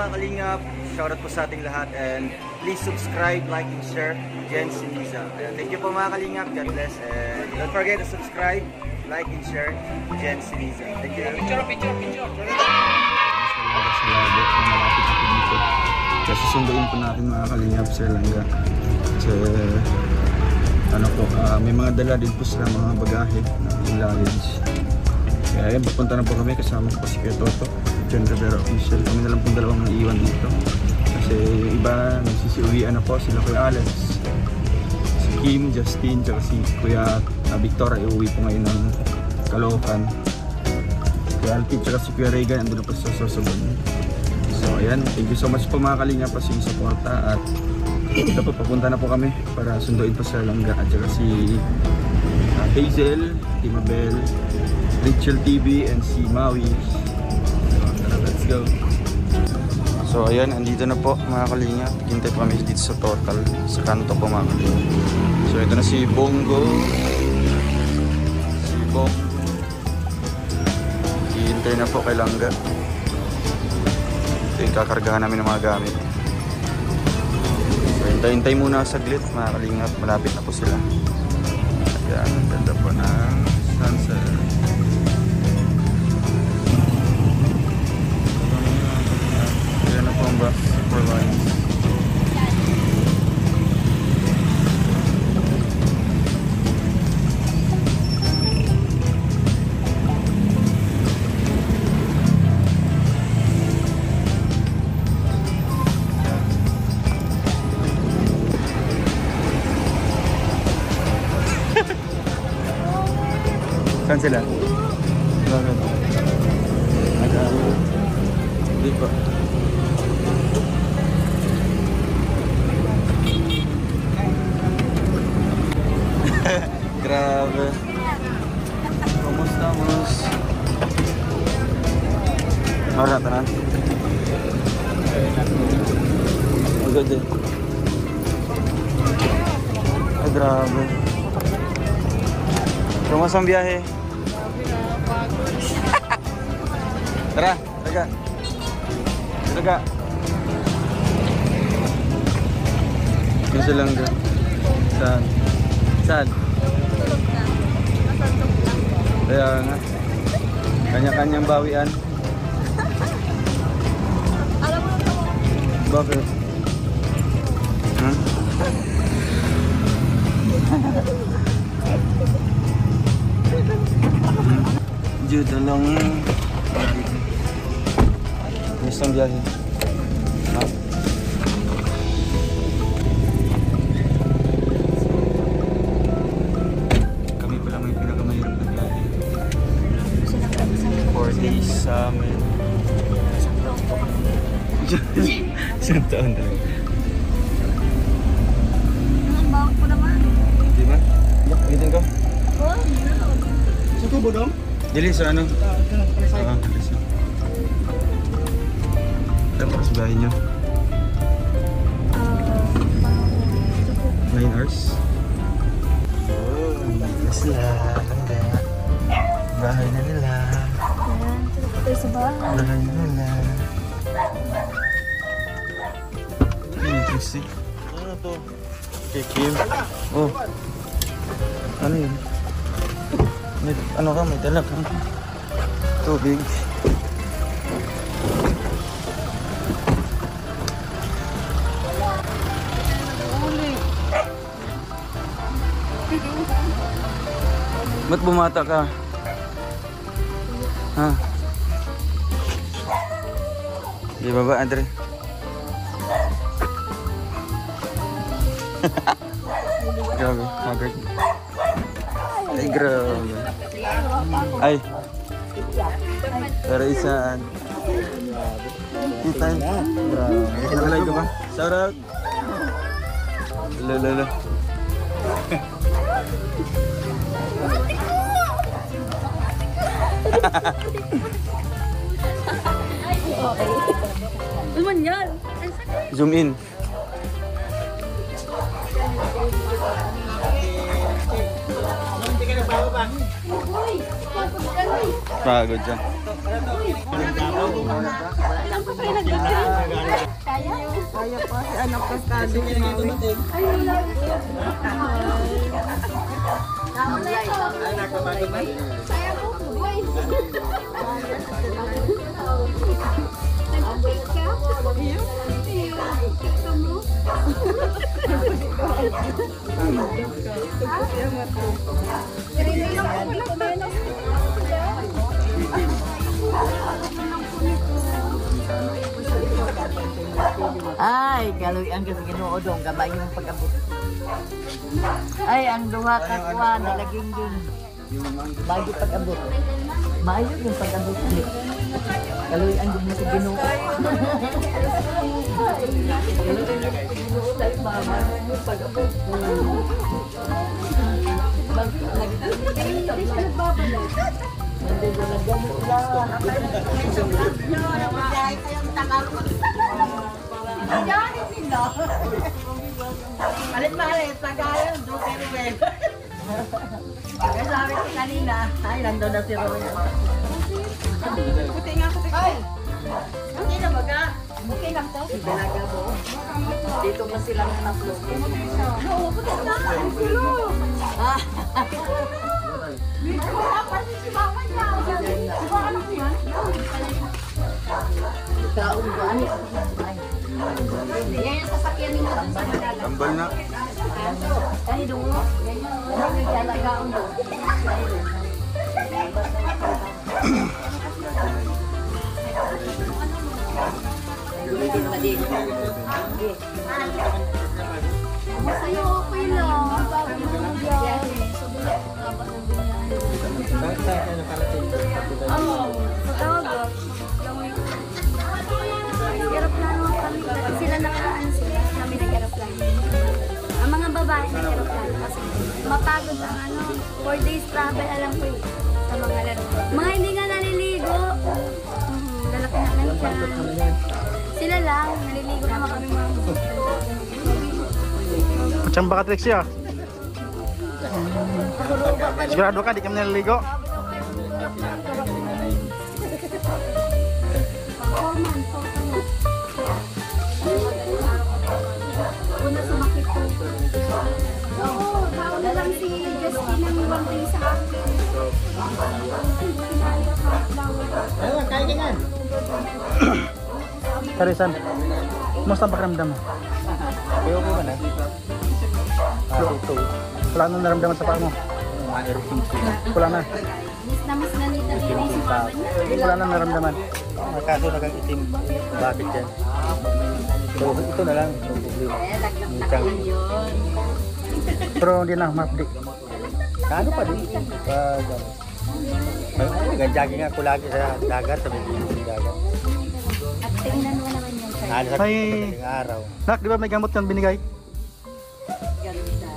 mga kalingap. Shoutout po sa ating lahat. And please subscribe, like, and share. Jen Siniza. Thank you po mga kalingap. God bless. And don't forget to subscribe, like, and share. Jen Siniza. Thank you. Picture. Sa lago, malapit ako dito. Kasi sunduin po natin mga kalingap sa Langga. Kasi ano po, may mga dala din po sila mga bagahe ng luggage. Kaya yan, papunta na po kami kasama po si Kuya Toto, John Rivera Official. Kami na lang po dalawang naiiwan dito. Kasi yung iba nagsisiuwian na po, sila Kuya Alex, si Kim, Justin, tsaka si Kuya Victor ay uuwi po ngayon ng Caloocan. Kuya Alpid tsaka si Kuya Regan andun na po sa Sorsogon. So ayan, thank you so much po mga kalingap pa sa suporta. At ito po, papunta na po kami para sunduin po sa Langga. At saka si Hazel, Timabel, Rachel TV, and si Maui. So tara, let's go. So ayan, andito na po mga kalingap. Hintay po kami dito sa Total, sa kanto po mga kalingap. So ito na si Bongo. Si Bongo hintay na po kay Langga. Ito yung kakargahan namin ng mga gamit. So hintay muna saglit mga kalingap. Malapit na po sila. Ayan, ang ganda po ng sunset. Ayan na po ang bus for lines. Saan sila? Bakit? Hindi po. Grabe. Kumusta, Mus? Wala, tanan. Agad eh. Ay, grabe. Kumusta ang biyahe? Tara, taga. Taga. Gusto lang ka. Saan? Saan? Kaya nga. Kanya-kanyang bawian. Alam mo ito. Bakit? Hmm? Judo lang. Gusto ang biyahe. Ha? Kami pa lang may pinakamahirap na biyahe. 4 days sa amin. Isang taon talaga. Ang bawang ko naman. Di ba? Gitin ko? Oh, Sa tubo dong? Dili sa ano? Lisa. Tapos bahay nyo? 9 hours? Oh, nandito sila. Langga. Bahay na nila. ayan. Sila tayo sa bahay. Bahay na nila. Interesting. Ano to? Kay Kim. Oh. Ano yun? May, ano ka? May dala ka? Tubig. Ba't bumata ka? Ha? Di ba ba, Andre? Grabe, Margaret. Ay, grabe. Ay. Pero isaan. Kita. Grabe. Nakalay ka ba? Shout out. Lala. Okay. Ulman yan. Zoom in. Pagod dyan. Kaya pa si anak kaskado kumawi. Ay, kaloy ang kasi Ginoo dong gabay yung pag-abot. Ay, ang duha ka kuha nalaging din. Bago pag-abot. Maayo yung pag-abot. Kaloy ang din sa Ginoo. Kaloy ang din sa Ginoo dahil mama yung pag-abot. Palit-palit, pag-ayon, duke Ruel. Kaya sabi ko kanina, ay, nandun na si Ruel. Puti nga, puti. Ay! Okay na baga? Okay lang to. Dalaga mo. Dito pa sila ng tatlo. Oo, puti na. Ang gulo. Ah, Wala pa si mama niya. Diba ano yan? kaon ba? Ano? Yan yung sasakyan ninyo dun sa Manila. Tambal na. Kani dong. Ano yung kalagaon doon? Dito pa din. Masaya okay lang. Ang bago mo biyahe. Sobrang dapat ng biyahe. Tawag. Aeroplano kami. Sila nakaraan sila. Kami nag-aeroplano. Ang mga babae nag-aeroplano kasi mapagod ang 4 days travel alam ko eh. Sa mga laro. Mga hindi nga naliligo. Lalaki na lang siya. Sila lang, naliligo naman kami mga. Chamba ka Trixie ah. Sigurado ka, di kami naliligo. Una sumakit ko. Oo, tao na lang si Justin ng one day sa akin. Karisan, kumusta ang pakiramdam mo? Ayaw ko man Wala nang naramdaman sa paa mo? Wala na. Miss na nita rin si mama niya. Wala nang naramdaman. Kaso nag-itim. Bakit yan? So, ito na lang. No problema. Minsan. Pero hindi na ma-update. Ano pa din? Nag-jogging ako lagi sa dagat. Sa may dagat. At tingnan mo naman yan sa'yo. Halos sa Ay. madaling araw. Nak, di ba may gamot yan binigay? Ganda.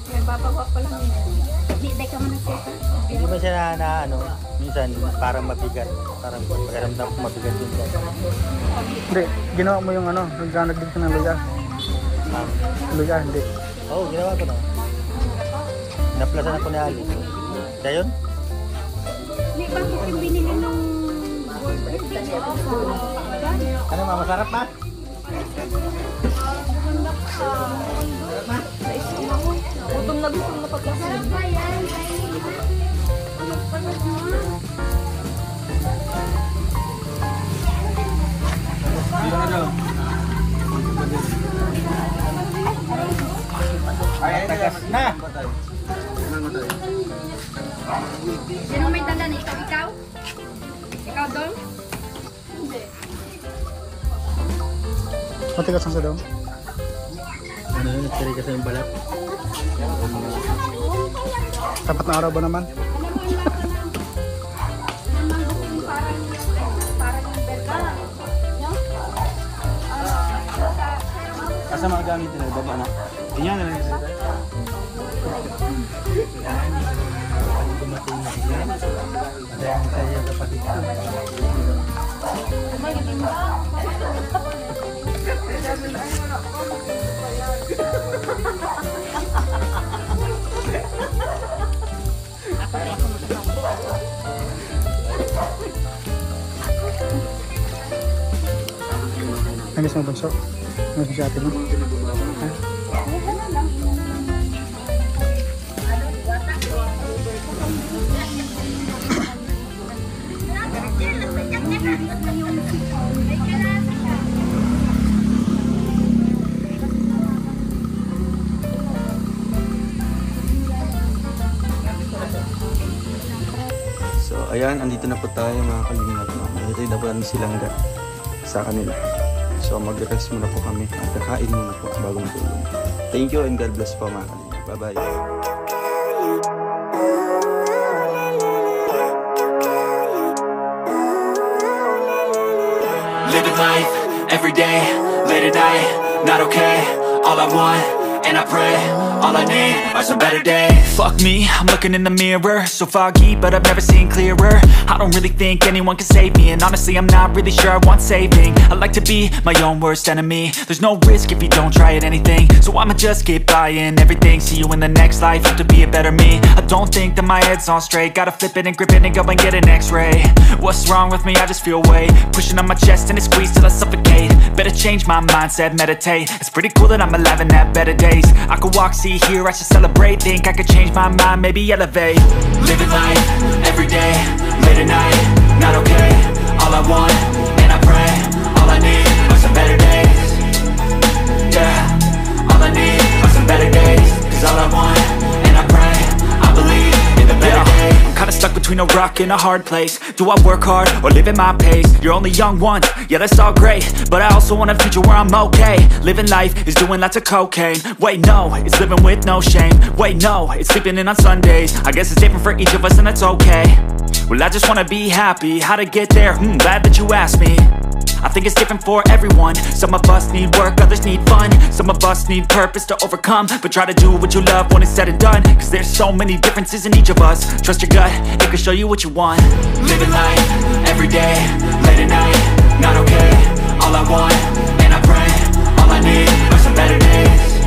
May babawa pa lang yun. Di ka mo nagsuka. Hindi ba siya na ano, minsan parang mabigat. Parang pagkaramdam ko mabigat din siya. Hindi, ginawa mo yung yung nagdig ka ng luya. Luya, hindi. Oo, ginawa ko na. Naplasan ako ni Alice. Siya yun? Di bakit yung binili nung Ano ma, masarap ma? Gutom na pagkasin. sarap ba yan? Ay, tagas na! Sino may dala nito? Ikaw? Ikaw doon? Matigas ang sa daw. Ano yun, nagtiri kasi yung balat. Tapat na araw ba naman? Asa mga gamit nila, baba na. Inya na lang sila. Dumating na sila. Ada yang saya dapat itu. Nangis mo bunso? Nangis mo si ate mo? Ha? So ayan, andito na po tayo mga kalingap. Ito na po namin silang sa kanila. So mag-rest muna po kami at kakain muna po bago matulog. Thank you and God bless po mga kalingap. Bye bye. Living life, everyday, late at night, not okay. All I want, and I pray, all I need are some better days. Fuck me, I'm looking in the mirror, so foggy, but I've never seen clearer. I don't really think anyone can save me, and honestly I'm not really sure I want saving. I like to be my own worst enemy. There's no risk if you don't try at anything, so I'ma just keep buying everything. See you in the next life, have to be a better me. I don't think that my head's on straight, gotta flip it and grip it and go and get an x-ray. What's wrong with me? I just feel weight pushing on my chest and it squeezes till I suffocate. Better change my mindset, meditate. It's pretty cool that I'm alive and have better days. I could walk, see, hear, I should celebrate. Think I could change my mind, maybe elevate. Living life, everyday, late at night, not okay. All I want, and I pray, all I need are some better days. Yeah, all I need are some better days. Cause all I want, and I pray, I believe in the better days. I'm kinda stuck between a rock and a hard place. Do I work hard or live at my pace? You're only young once, yeah that's all great, but I also want a future where I'm okay. Living life is doing lots of cocaine. Wait no, it's living with no shame. Wait no, it's sleeping in on Sundays. I guess it's different for each of us and that's okay. Well I just wanna be happy, how to get there? Glad that you asked me. I think it's different for everyone. Some of us need work, others need fun. Some of us need purpose to overcome. But try to do what you love when it's said and done. Cause there's so many differences in each of us. Trust your gut, it can show you what you want. Living life, everyday, late at night, not okay. All I want, and I pray, all I need are some better days.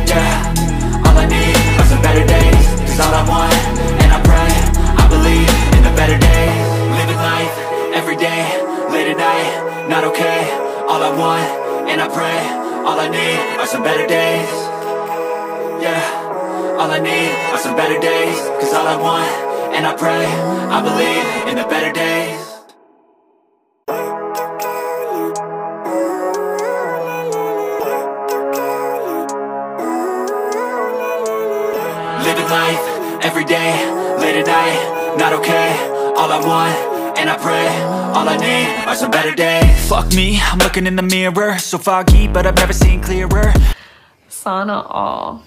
Yeah, all I need are some better days. Cause all I want, and I pray, I believe in the better days. Living life, everyday, late at night, not okay. All I want, and I pray, all I need are some better days. Yeah, all I need are some better days. Cause all I want, and I pray, I believe in the better days. Living life, everyday, late at night, not okay. All I want, and I pray, all I need are some better days. Fuck me, I'm looking in the mirror, so foggy, but I've never seen clearer. Sana all.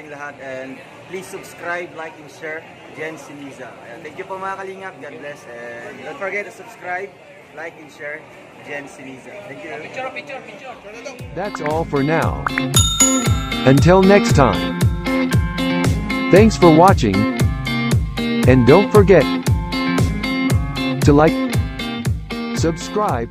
ating lahat. And please subscribe, like, and share Jen Siniza. Ayan, thank you po mga kalingap. God bless. And don't forget to subscribe, like, and share Jen Siniza. Thank you. That's all for now. Until next time. Thanks for watching. And don't forget to like, subscribe,